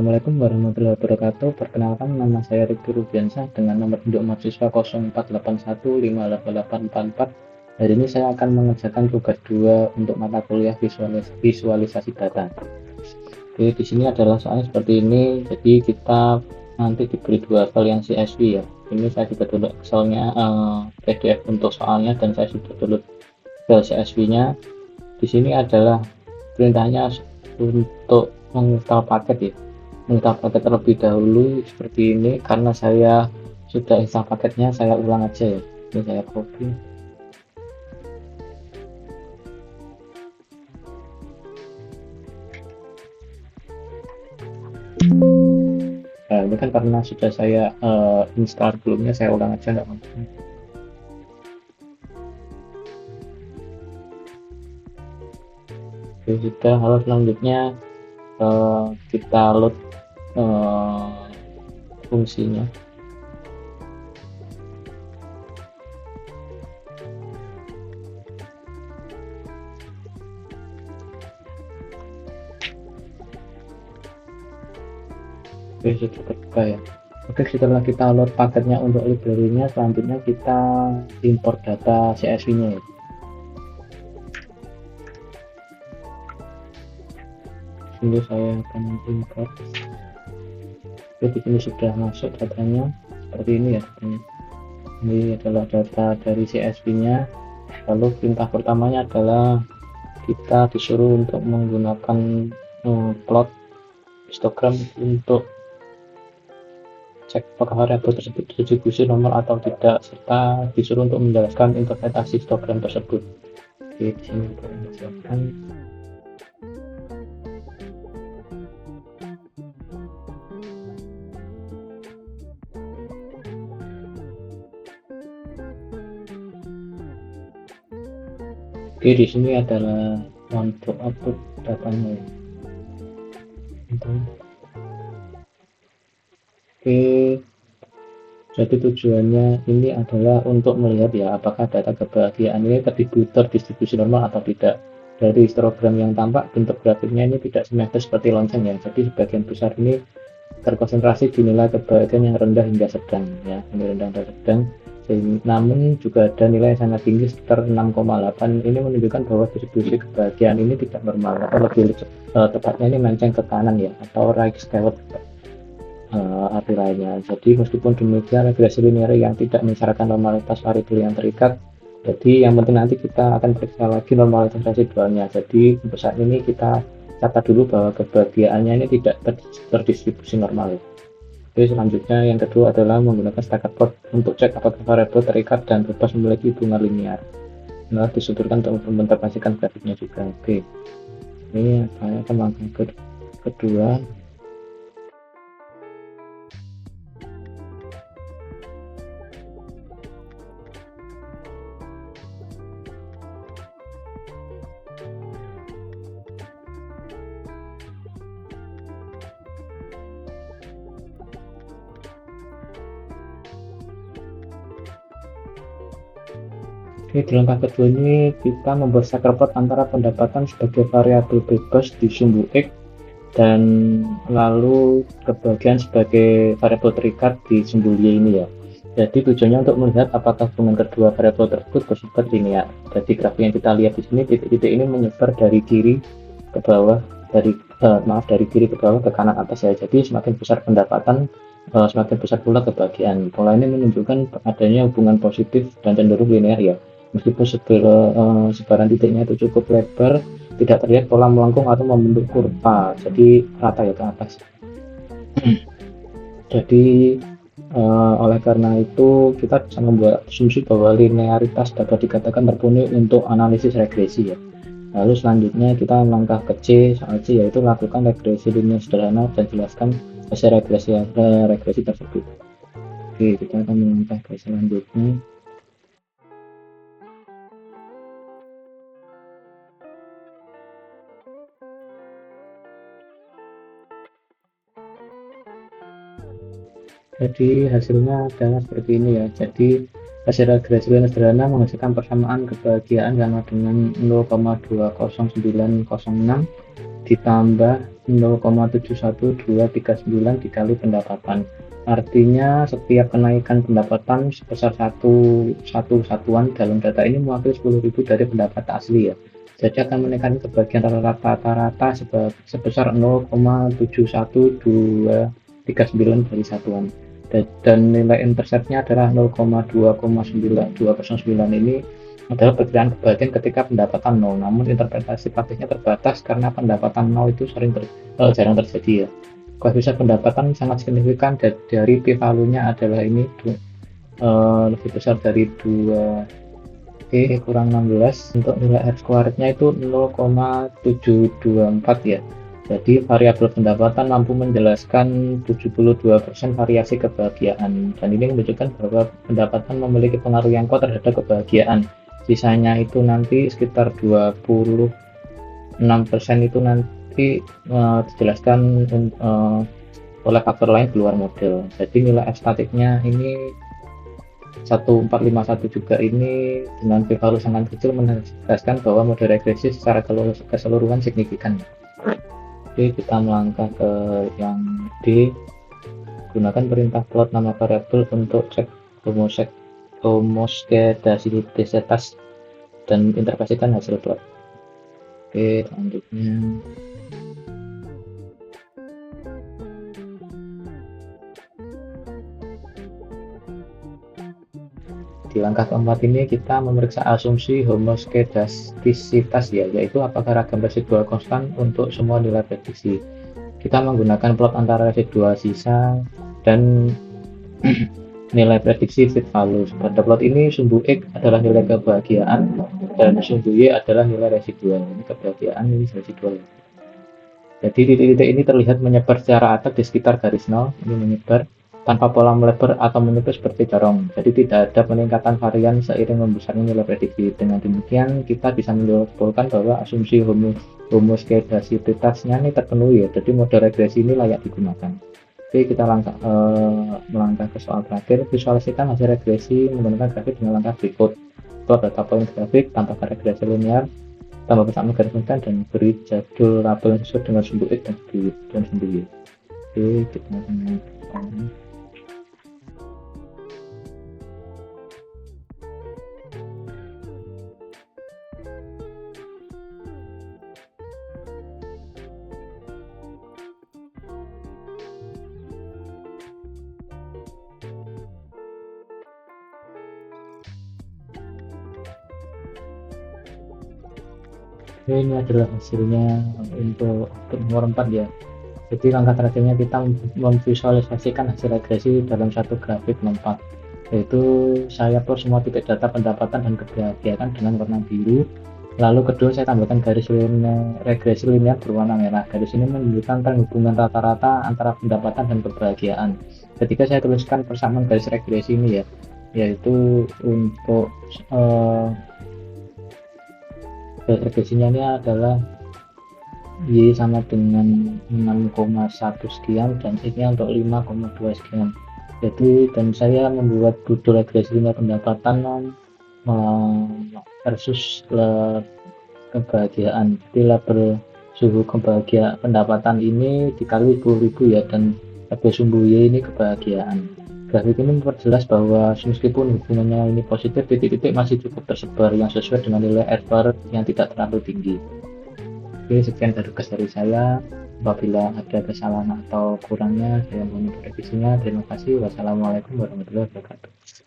Assalamualaikum warahmatullahi wabarakatuh. Perkenalkan, nama saya Riki Rubiansyah dengan nomor induk mahasiswa 0481588844. Hari ini saya akan mengerjakan tugas 2 untuk mata kuliah visualisasi data. Oke, di sini adalah soalnya seperti ini. Jadi kita nanti diberi 2 file yang CSV ya. Ini saya sudah download Excelnya, PDF untuk soalnya, dan saya sudah download file CSV-nya. Di sini adalah perintahnya untuk menginstal paket ya, menginstal paket terlebih dahulu seperti ini. Karena saya sudah install paketnya, saya ulang aja ya. Ini saya copy. Nah, ini kan karena sudah saya install sebelumnya, saya ulang aja nggak apa-apa. Oke, sudah. Halo, selanjutnya kita load fungsinya. Oke, sudah terbuka ya. Oke, setelah kita load paketnya untuk library-nya, selanjutnya kita import data CSV-nya ya. Sini saya akan import. Oke, di sini sudah masuk datanya seperti ini ya. Ini adalah data dari CSV-nya. Lalu perintah pertamanya adalah kita disuruh untuk menggunakan plot histogram untuk cek apakah variabel tersebut distribusi normal atau tidak, serta disuruh untuk menjelaskan interpretasi histogram tersebut. Oke, di sini kita menjelaskan. Oke, di sini adalah untuk output datanya ya. Oke, jadi tujuannya ini adalah untuk melihat ya apakah data kebahagiaan ini terdistribusi normal atau tidak. Dari histogram yang tampak, bentuk grafiknya ini tidak simetris seperti lonceng ya. Jadi sebagian besar ini terkonsentrasi di nilai kebahagiaan yang rendah hingga sedang ya. Ini rendah dan sedang. Namun juga ada nilai yang sangat tinggi sekitar 6,8. Ini menunjukkan bahwa distribusi kebahagiaan ini tidak normal, atau lebih tepatnya ini menceng ke kanan ya, atau right skewed arti lainnya. Jadi meskipun demikian, regresi linear yang tidak mensyaratkan normalitas variabel yang terikat. Jadi yang penting nanti kita akan periksa lagi normalitas residualnya. Jadi untuk saat ini kita catat dulu bahwa kebahagiaannya ini tidak terdistribusi normal. Oke, selanjutnya yang kedua adalah menggunakan stacker plot untuk cek apakah variabel terikat dan bebas memiliki hubungan linear. Nah, disudutkan untuk menginterpretasikan grafiknya juga. Oke, ini saya akan langkah kedua. Oke, di langkah kedua ini kita membuat stacker plot antara pendapatan sebagai variabel bebas di sumbu X dan lalu kebahagiaan sebagai variabel terikat di sumbu Y ini ya. Jadi tujuannya untuk melihat apakah hubungan kedua variabel tersebut bersifat linear. Jadi grafik yang kita lihat di sini, titik-titik ini menyebar dari kiri ke bawah, dari kiri ke bawah ke kanan atas ya. Jadi semakin besar pendapatan, semakin besar pula kebahagiaan. Pola ini menunjukkan adanya hubungan positif dan cenderung linear ya. Meskipun sebaran titiknya itu cukup lebar, tidak terlihat pola melengkung atau membentuk kurva, jadi rata ya ke atas. Jadi oleh karena itu kita bisa membuat asumsi bahwa linearitas dapat dikatakan terpenuhi untuk analisis regresi ya. Lalu selanjutnya kita langkah ke C, soal C, yaitu lakukan regresi linear sederhana dan jelaskan hasil regresi tersebut. Oke, kita akan melangkah ke selanjutnya. Jadi hasilnya adalah seperti ini ya. Jadi hasil regresi linear sederhana menghasilkan persamaan kebahagiaan sama dengan 0,20906 ditambah 0,71239 dikali pendapatan. Artinya setiap kenaikan pendapatan sebesar satu satuan dalam data ini mewakili 10.000 dari pendapatan asli ya. Jadi akan menaikkan kebagian rata-rata sebesar 0,71239 dari satuan. Dan nilai interceptnya adalah 0,2,9209. Ini adalah perkiraan kebagian ketika pendapatan 0, namun interpretasi praktisnya terbatas karena pendapatan 0 itu jarang terjadi ya. Koefisien pendapatan sangat signifikan dari p-value-nya adalah ini lebih besar dari 2 kurang 16. Untuk nilai R-squared-nya itu 0,724 ya. Jadi variabel pendapatan mampu menjelaskan 72% variasi kebahagiaan, dan ini menunjukkan bahwa pendapatan memiliki pengaruh yang kuat terhadap kebahagiaan. Sisanya itu nanti sekitar 26% itu nanti dijelaskan oleh faktor lain di luar model. Jadi nilai F statiknya ini 1451 juga ini dengan p-value sangat kecil menegaskan bahwa model regresi secara keseluruhan signifikan. Oke, kita melangkah ke yang D. Gunakan perintah plot nama variabel untuk cek homoskedasisitas dan interpretasikan hasil plot. Oke, selanjutnya di langkah keempat ini kita memeriksa asumsi homoskedastisitas ya, yaitu apakah ragam residual konstan untuk semua nilai prediksi. Kita menggunakan plot antara residual sisa dan nilai prediksi fit value. Pada plot ini sumbu X adalah nilai kebahagiaan dan sumbu Y adalah nilai residual. Ini kebahagiaan, ini residual. Jadi titik-titik ini terlihat menyebar secara acak di sekitar garis nol. Ini menyebar tanpa pola melebar atau menyempit seperti corong. Jadi tidak ada peningkatan varian seiring membesarnya nilai prediksi. Dengan demikian kita bisa menyimpulkan bahwa asumsi homoskedasisitasnya ini terpenuhi ya. Jadi model regresi ini layak digunakan. Oke, kita melangkah ke soal terakhir. Visualisasikan hasil regresi menggunakan grafik dengan langkah berikut. Plot data point grafik, tambahkan regresi linear, tambah bersama garis konten, dan beri jadul label yang sesuai dengan sumbu X dan sumbu Y. Oke, kita mulai. Ini adalah hasilnya untuk nomor 4 ya. Jadi langkah terakhirnya kita memvisualisasikan hasil regresi dalam satu grafik 4, yaitu saya plot semua titik data pendapatan dan kebahagiaan dengan warna biru. Lalu kedua saya tambahkan garis regresi linear berwarna merah. Garis ini menunjukkan tren hubungan rata-rata antara pendapatan dan kebahagiaan. Ketika saya tuliskan persamaan garis regresi ini ya, yaitu untuk regresinya ini adalah Y sama dengan 6,1 sekian dan X-nya untuk 5,2 sekian. Jadi dan saya membuat judul regresi linear pendapatan versus kebahagiaan. Jadi label suhu kebahagiaan pendapatan ini dikali 10.000 ya, dan label sumbu Y ini kebahagiaan. Grafik ini memperjelas bahwa meskipun hubungannya ini positif, titik-titik masih cukup tersebar yang sesuai dengan nilai R-bar yang tidak terlalu tinggi. Oke, sekian tugas dari saya. Apabila ada kesalahan atau kurangnya, saya mohon revisinya. Terima kasih. Wassalamualaikum warahmatullahi wabarakatuh.